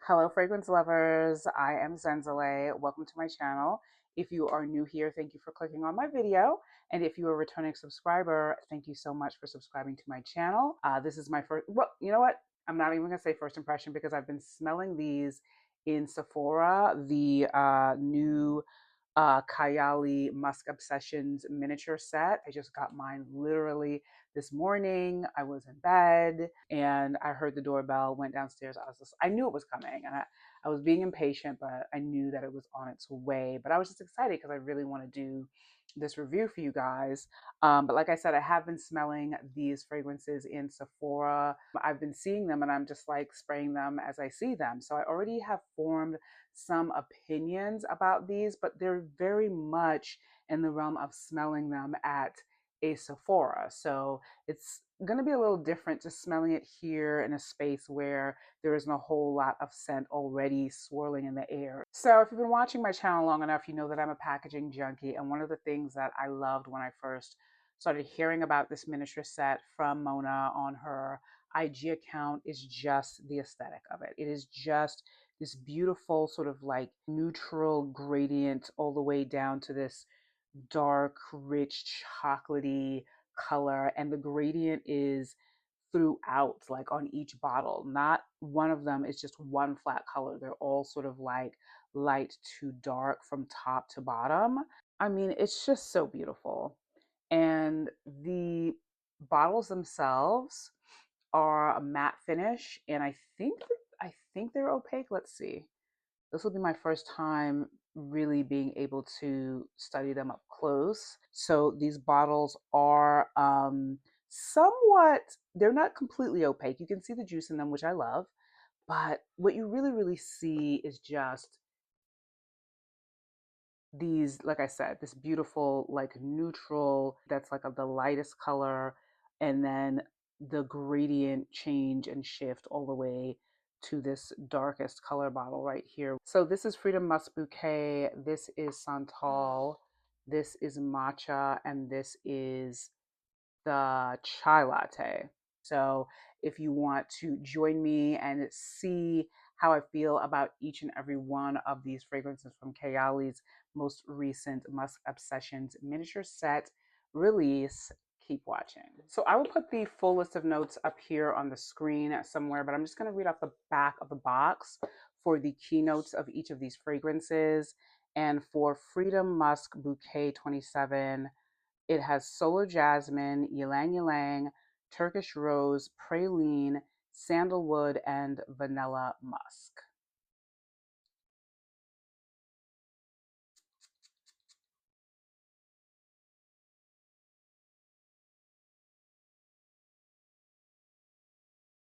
Hello, fragrance lovers. I am Zenzale. Welcome to my channel. If you are new here, thank you for clicking on my video. And if you are a returning subscriber, thank you so much for subscribing to my channel. This is my first, well, you know what? I'm not even going to say first impression because I've been smelling these in Sephora, the new Kayali Musk Obsessions miniature set. I just got mine literally this morning. I was in bed and I heard the doorbell, went downstairs. I knew it was coming and I was being impatient, but I knew that it was on its way. But I was just excited because I really want to do this review for you guys. But like I said, I have been smelling these fragrances in Sephora. I've been seeing them and I'm just like spraying them as I see them. So I already have formed some opinions about these, but they're very much in the realm of smelling them at a Sephora. So it's going to be a little different just smelling it here in a space where there isn't a whole lot of scent already swirling in the air. So if you've been watching my channel long enough, you know that I'm a packaging junkie. And one of the things that I loved when I first started hearing about this miniature set from Mona on her IG account is just the aesthetic of it. It is just this beautiful sort of like neutral gradient all the way down to this dark, rich, chocolatey color. And the gradient is throughout, like on each bottle. Not one of them is just one flat color. They're all sort of like light to dark from top to bottom. I mean, it's just so beautiful. And the bottles themselves are a matte finish, and I think they're opaque. Let's see. This will be my first time really being able to study them up close. So these bottles are somewhat, they're not completely opaque. You can see the juice in them, which I love. But what you really, really see is just these, like I said, this beautiful, like neutral, that's like of the lightest color, and then the gradient change and shift all the way to this darkest color bottle right here. So this is Freedom Musk Bouquet, this is Santal, this is Matcha, and this is the chai latte. So if you want to join me and see how I feel about each and every one of these fragrances from Kayali's most recent Musk Obsessions miniature set release, keep watching. So I will put the full list of notes up here on the screen somewhere, but I'm just going to read off the back of the box for the keynotes of each of these fragrances. And for Freedom Musk Bouquet 27, it has solar jasmine, ylang ylang, Turkish rose, praline, sandalwood, and vanilla musk.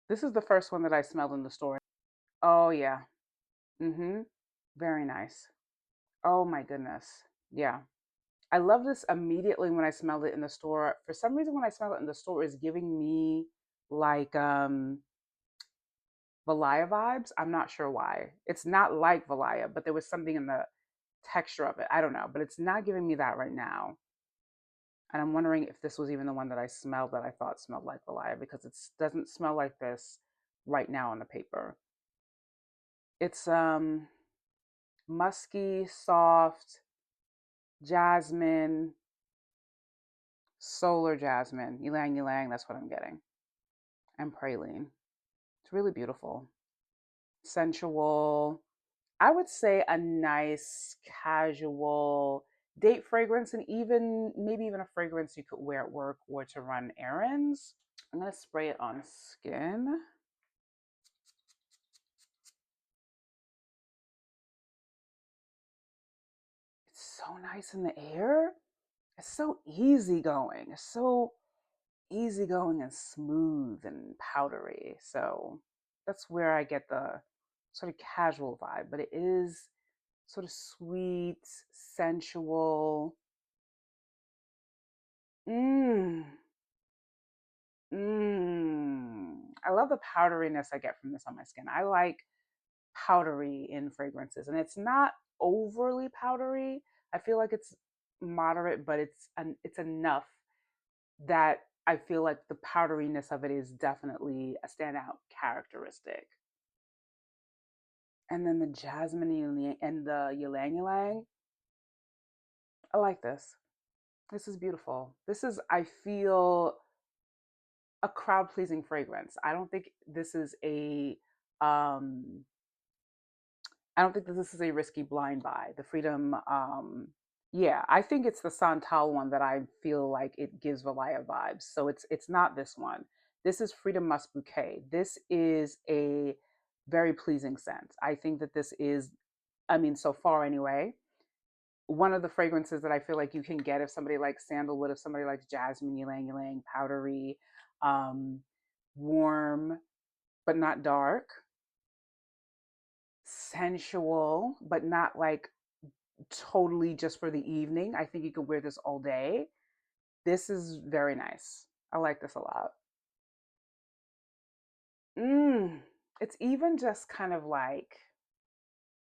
This is the first one that I smelled in the store. Oh, yeah. Mm-hmm. Very nice. Oh, my goodness. Yeah. I love this immediately when I smelled it in the store. For some reason, when I smell it in the store, it's giving me like Valaya vibes. I'm not sure why. It's not like Valaya, but there was something in the texture of it. I don't know, but it's not giving me that right now. And I'm wondering if this was even the one that I smelled that I thought smelled like Valaya because it doesn't smell like this right now on the paper. It's musky, soft, jasmine, solar jasmine, ylang ylang, that's what I'm getting. And praline. It's really beautiful. Sensual. I would say a nice casual date fragrance and even maybe even a fragrance you could wear at work or to run errands. I'm going to spray it on skin. It's so nice in the air. It's so easygoing. It's so easygoing and smooth and powdery. So that's where I get the sort of casual vibe, but it is sort of sweet, sensual. Mmm. Mmm. I love the powderiness I get from this on my skin. I like powdery in fragrances, and it's not overly powdery. I feel like it's moderate, but it's enough that I feel like the powderiness of it is definitely a standout characteristic. And then the jasmine and the ylang ylang. I like this. This is beautiful. This is, I feel, a crowd pleasing fragrance. Um I don't think that this is a risky blind buy. The Freedom, yeah, I think it's the Santal one that I feel like it gives Valaya vibes. So it's not this one. This is Freedom Musk Bouquet. This is a very pleasing scent. I think that this is, I mean, so far anyway, one of the fragrances that I feel like you can get if somebody likes sandalwood, if somebody likes jasmine, ylang ylang, powdery, um, warm but not dark, sensual but not like totally just for the evening. I think you could wear this all day. This is very nice. I like this a lot. Mm, it's even just kind of like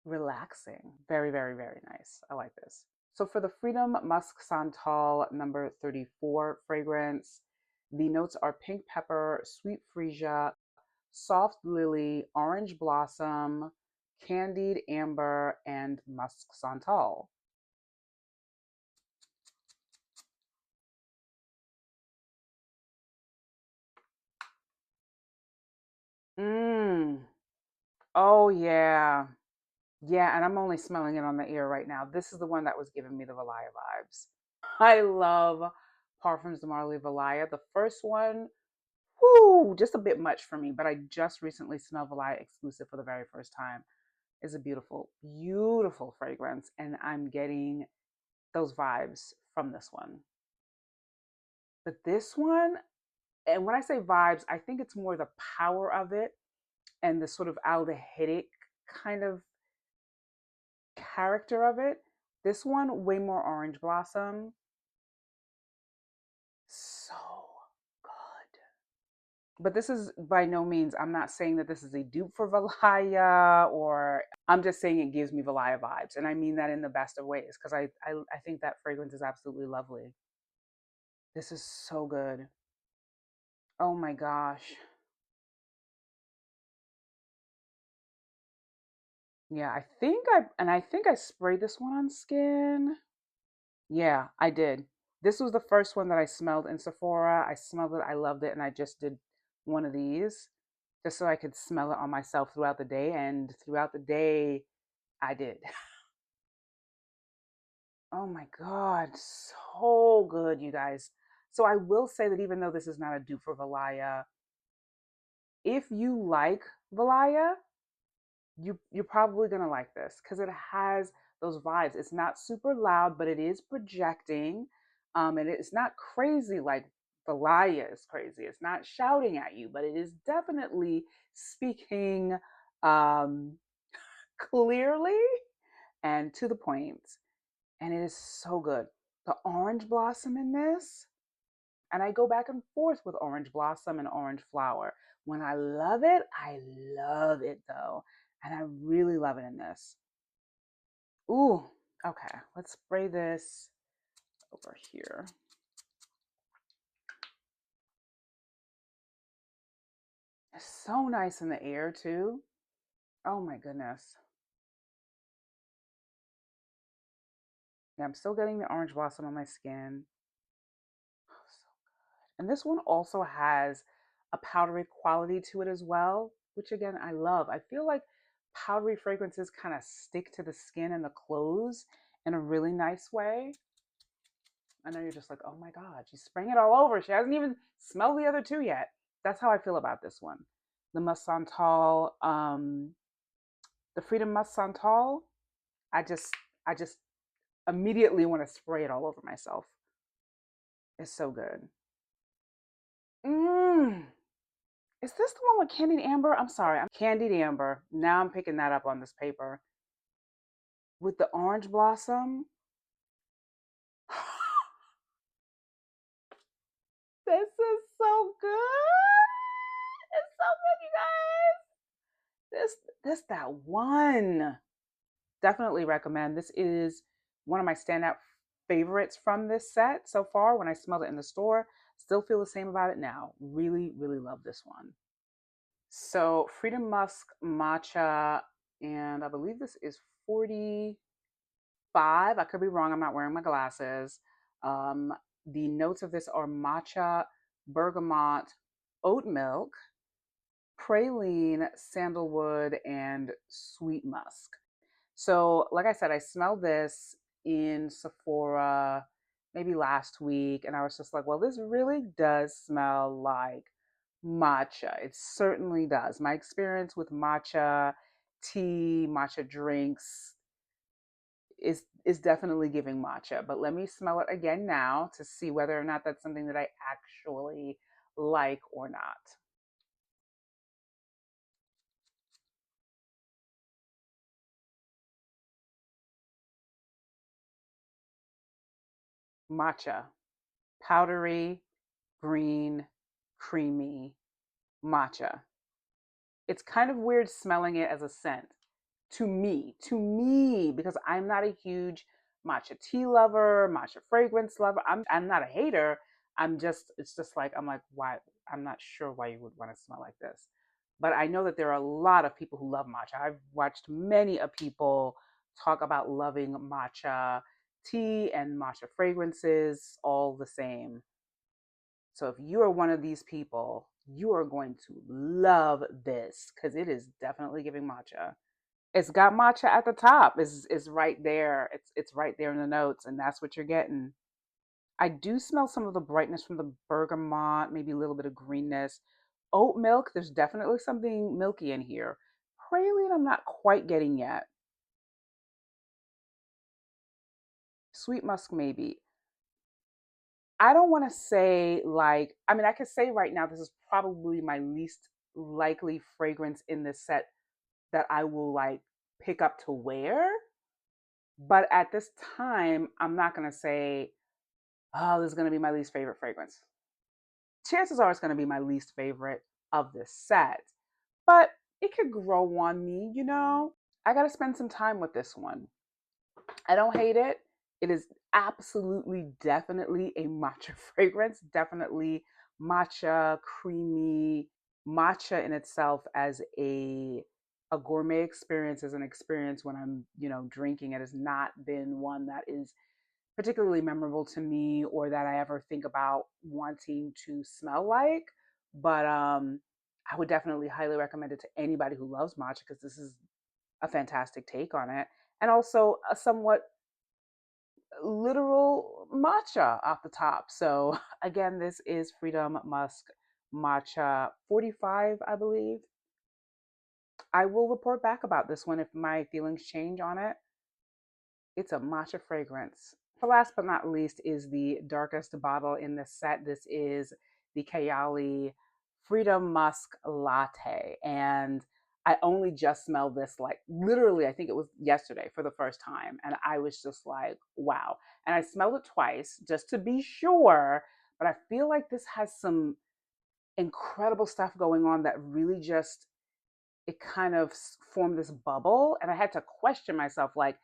relaxing. Very, very, very nice. I like this. So for the Freedom Musk Santal number 34 fragrance, the notes are pink pepper, sweet freesia, soft lily, orange blossom, candied amber, and musk santal. Mmm. Oh yeah. Yeah, and I'm only smelling it on the ear right now. This is the one that was giving me the Valaya vibes. I love Parfums de Marly Valaya. The first one, whoo, just a bit much for me, but I just recently smelled Valaya exclusive for the very first time. It's a beautiful, beautiful fragrance, and I'm getting those vibes from this one. But this one, and when I say vibes, I think it's more the power of it and the sort of aldehydic kind of character of it. This one, way more orange blossom. So good. But this is by no means, I'm not saying that this is a dupe for Valaya, or I'm just saying it gives me Valaya vibes. And I mean that in the best of ways because I think that fragrance is absolutely lovely. This is so good. Oh my gosh. Yeah, I think I sprayed this one on skin. Yeah, I did. This was the first one that I smelled in Sephora. I smelled it, I loved it, and I just did one of these just so I could smell it on myself throughout the day. And throughout the day, I did. Oh my God, so good, you guys. So I will say that even though this is not a dupe for Valaya, if you like Valaya, you're probably gonna like this because it has those vibes. It's not super loud, but it is projecting. And it's not crazy like Valaya is crazy. It's not shouting at you, but it is definitely speaking um, clearly and to the point. And it is so good. The orange blossom in this, and I go back and forth with orange blossom and orange flower. When I love it though. And I really love it in this. Ooh, okay. Let's spray this over here. It's so nice in the air too. Oh my goodness. Yeah, I'm still getting the orange blossom on my skin. Oh, so good. And this one also has a powdery quality to it as well, which again, I love. I feel like powdery fragrances kind of stick to the skin and the clothes in a really nice way. I know you're just like, oh my God, she's spraying it all over. She hasn't even smelled the other two yet. That's how I feel about this one. The Massantal, the Freedom Massantal. I just immediately want to spray it all over myself. It's so good. Mmm. Is this the one with candied amber? I'm sorry, I'm candied amber. Now I'm picking that up on this paper with the orange blossom. This is so good. It's so good, you guys. This that one. Definitely recommend. This is one of my standout favorites from this set so far. When I smelled it in the store, still feel the same about it now. Really, really love this one. So Freedom Musk Matcha And I believe this is 45. I could be wrong. I'm not wearing my glasses. Um, the notes of this are matcha, bergamot, oat milk, praline, sandalwood, and sweet musk. So, like I said, I smelled this in Sephora maybe last week, and I was just like, well, this really does smell like matcha. It certainly does. My experience with matcha tea, matcha drinks is definitely giving matcha. But let me smell it again now to see whether or not that's something that I actually like or not. Matcha, powdery, green, creamy matcha. It's kind of weird smelling it as a scent to me, because I'm not a huge matcha tea lover, matcha fragrance lover. I'm not a hater. It's just like, I'm like, why? I'm not sure why you would want to smell like this. But I know that there are a lot of people who love matcha. I've watched many of people talk about loving matcha tea and matcha fragrances all the same. So if you are one of these people, you are going to love this because it is definitely giving matcha. It's got matcha at the top. Is right there. It's right there in the notes, and that's what you're getting. I do smell some of the brightness from the bergamot, maybe a little bit of greenness. Oat milk, there's definitely something milky in here. Praline, I'm not quite getting yet. Sweet musk, maybe. I don't want to say like, I mean, I could say right now this is probably my least likely fragrance in this set that I will like pick up to wear. But at this time, I'm not going to say, oh, this is going to be my least favorite fragrance. Chances are it's going to be my least favorite of this set, but it could grow on me, you know? I got to spend some time with this one. I don't hate it. It is absolutely, definitely a matcha fragrance. Definitely matcha, creamy. Matcha in itself as a gourmet experience, as an experience when I'm, drinking it, has not been one that is particularly memorable to me or that I ever think about wanting to smell like. But I would definitely highly recommend it to anybody who loves matcha because this is a fantastic take on it. And also a somewhat literal matcha off the top. So again, this is Freedom Musk Matcha 45, I believe. I will report back about this one if my feelings change on it. It's a matcha fragrance. For last but not least is the darkest bottle in this set. This is the Kayali Freedom Musk Latte. And I only just smelled this like literally, I think it was yesterday for the first time. And I was just like, wow. And I smelled it twice just to be sure. But I feel like this has some incredible stuff going on that really just it kind of formed this bubble, and I had to question myself like,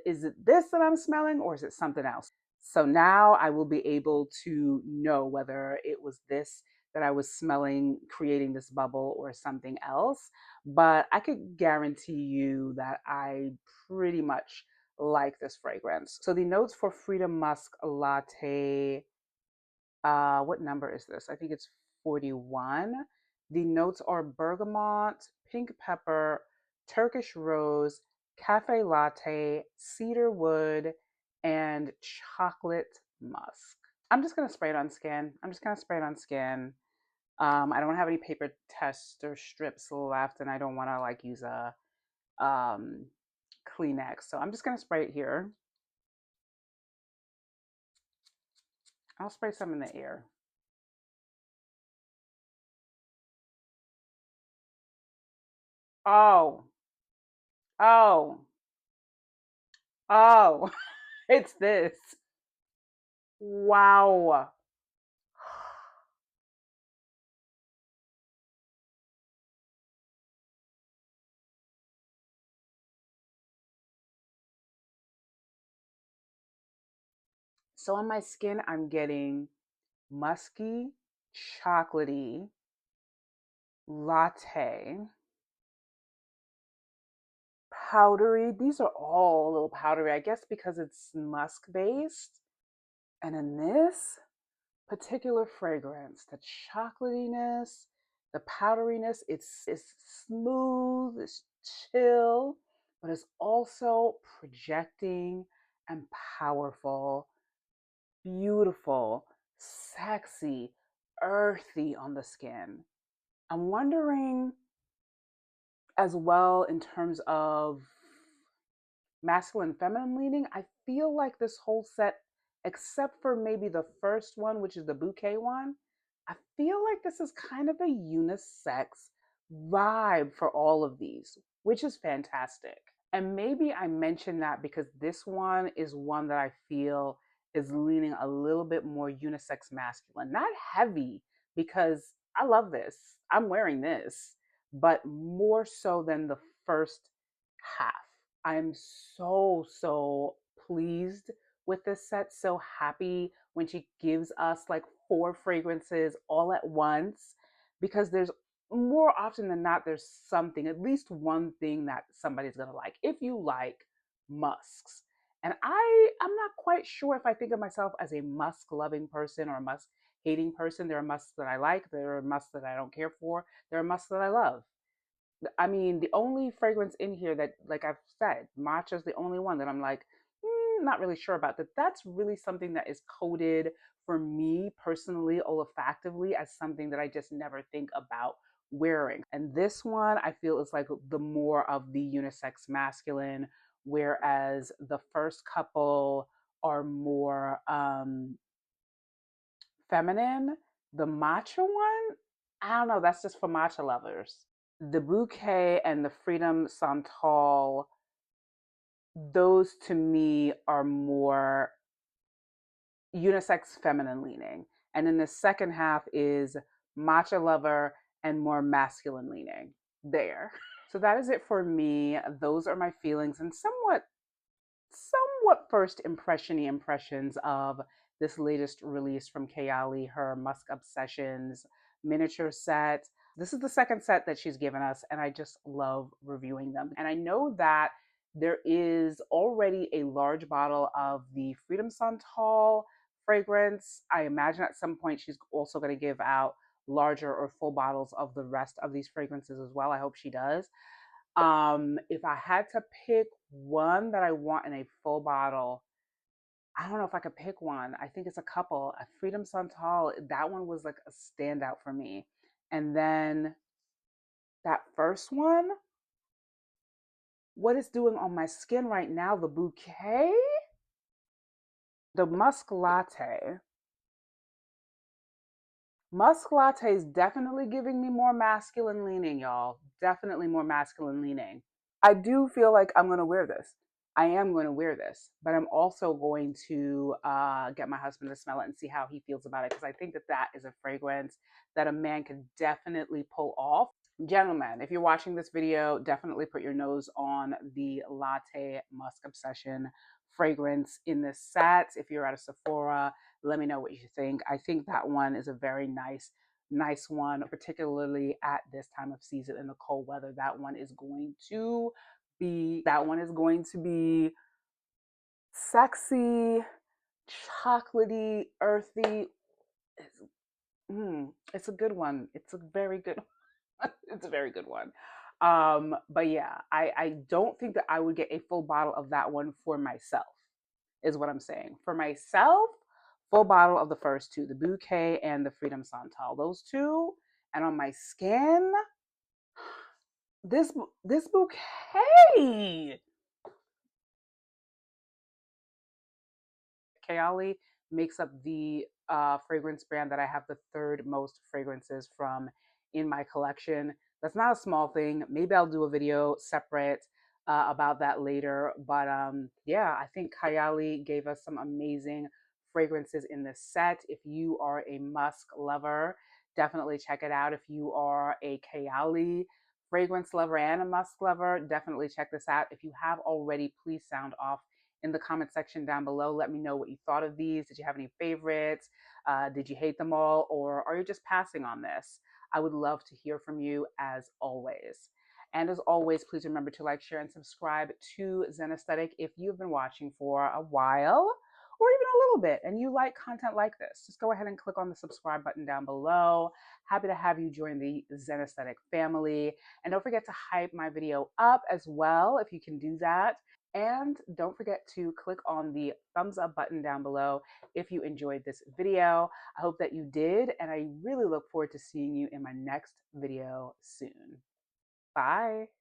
is it this that I'm smelling or is it something else? So now I will be able to know whether it was this that I was smelling creating this bubble or something else. But I could guarantee you that I pretty much like this fragrance. So the notes for Freedom Musk Latte, what number is this? I think it's 41. The notes are bergamot, pink pepper, Turkish rose, cafe latte, cedar wood, and chocolate musk. I'm just gonna spray it on skin. I'm just gonna spray it on skin. I don't have any paper tester strips left, and I don't want to like use a um, Kleenex, so I'm just gonna spray it here. I'll spray some in the air. Oh, oh, oh! It's this. Wow. So on my skin, I'm getting musky, chocolatey, latte, powdery. These are all a little powdery, I guess because it's musk based. And in this particular fragrance, the chocolatiness, the powderiness, it's smooth, it's chill, but it's also projecting and powerful, beautiful, sexy, earthy on the skin. I'm wondering as well in terms of masculine feminine leaning. I feel like this whole set, except for maybe the first one, which is the bouquet one, I feel like this is kind of a unisex vibe for all of these, which is fantastic. And maybe I mentioned that because this one is one that I feel is leaning a little bit more unisex masculine. Not heavy, because I love this. I'm wearing this, but more so than the first half. I'm so pleased with this set. So happy when she gives us like four fragrances all at once, because there's more often than not, there's something, at least one thing that somebody's gonna like. If you like musks, and I'm not quite sure if I think of myself as a musk loving person or a musk hating person. There are musks that I like, there are musks that I don't care for, there are musks that I love. I mean, the only fragrance in here that, like I've said, matcha is the only one that I'm like, not really sure about. That that's really something that is coded for me personally, olfactively, as something that I just never think about wearing. And this one, I feel is like the more of the unisex masculine, whereas the first couple are more feminine. The matcha one, I don't know. That's just for matcha lovers. The bouquet and the freedom santal, those to me are more unisex feminine leaning. And then the second half is matcha lover and more masculine leaning there. So that is it for me. Those are my feelings and somewhat first impressions of this latest release from Kayali, her Musk Obsessions miniature set. This is the second set that she's given us, and I just love reviewing them. And I know that there is already a large bottle of the Freedom Santal fragrance. I imagine at some point she's also going to give out larger or full bottles of the rest of these fragrances as well. I hope she does. If I had to pick one that I want in a full bottle, I don't know if I could pick one. I think it's a couple. A Freedom Santal, that one was like a standout for me. And then that first one, what it's doing on my skin right now, the bouquet, the musk latte. Musk latte is definitely giving me more masculine leaning, y'all. Definitely more masculine leaning. I do feel like I'm going to wear this. I am going to wear this, but I'm also going to get my husband to smell it and see how he feels about it, because I think that that is a fragrance that a man can definitely pull off. Gentlemen, if you're watching this video, definitely put your nose on the Latte Musk Obsession fragrance in this set. If you're at a Sephora, let me know what you think. I think that one is a very nice one, particularly at this time of season in the cold weather. That one is going to be sexy, chocolatey, earthy. It's, it's a good one. It's a very good it's a very good one. But yeah, I don't think that I would get a full bottle of that one for myself, is what I'm saying. For myself, full bottle of the first two, the bouquet and the Freedom Santal. Those two. And on my skin, this bouquet. Kayali makes up the fragrance brand that I have the third most fragrances from in my collection. That's not a small thing. Maybe I'll do a video separate about that later. But yeah, I think Kayali gave us some amazing fragrances in this set. If you are a musk lover, definitely check it out. If you are a Kayali fragrance lover and a musk lover, definitely check this out. If you have already, please sound off in the comment section down below. Let me know what you thought of these. Did you have any favorites? Did you hate them all? Or are you just passing on this? I would love to hear from you as always. And as always, please remember to like, share, and subscribe to Zen Aesthetic if you've been watching for a while or even a little bit and you like content like this. Just go ahead and click on the subscribe button down below. Happy to have you join the Zen Aesthetic family. And don't forget to hype my video up as well if you can do that. And don't forget to click on the thumbs up button down below if you enjoyed this video. I hope that you did, and I really look forward to seeing you in my next video soon. Bye.